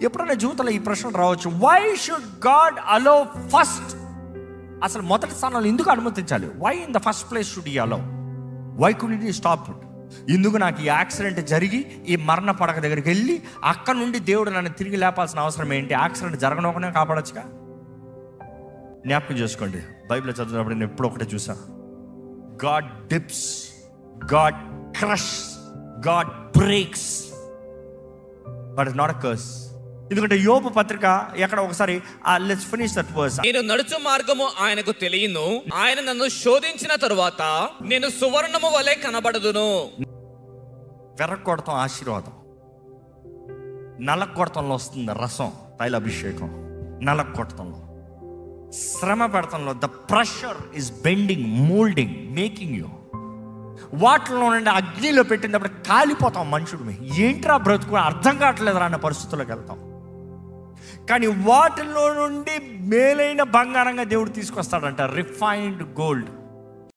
ఎప్పుడైనా జీవితంలో ఈ ప్రశ్న రావచ్చు, why should God allow first? అసలు మొదటి స్థానంలో ఎందుకు అనుమతించాలి? Why in the first place should he allow? Why could he stop it? ఎందుకు నాకు ఈ యాక్సిడెంట్ జరిగి ఈ మరణ పడక దగ్గరికి వెళ్ళి అక్కడ నుండి దేవుడు నన్ను తిరిగి లేపాల్సిన అవసరం ఏంటి? యాక్సిడెంట్ జరగనొకనే కాపాడొచ్చుగా. జ్ఞాపకం చేసుకోండి, బైబిల్ చదివినప్పుడు నేను ఎప్పుడు ఒకటే చూసా, God dips, God crush, God breaks, but it's not a curse. ఎందుకంటే యోబు పత్రిక ఎక్కడ ఒకసారి లెట్స్ ఫినిష్ దట్ వర్స్. నేను నడుచు మార్గము ఆయనకు తెలియను, ఆయన నన్ను శోధించిన తరువాత నేను సువర్ణము వలె కనబడదును. వెర్రకొడతాం ఆశీర్వాదం, నలకొడతంలో వస్తుంది రసం, తైలాభిషేకం. నలకొడతంలో, శ్రమ పెడతంలో the pressure is bending, moulding, making you. వాటిలో నుండి అగ్నిలో పెట్టినప్పుడు కాలిపోతాం మనుషుడు. ఏంట్రా బ్రతుకు అర్థం కావట్లేదు అన్న పరిస్థితుల్లోకి వెళ్తాం. కానీ వాటిలో నుండి మేలైన బంగారంగా దేవుడు తీసుకొస్తాడంట, రిఫైన్డ్ గోల్డ్.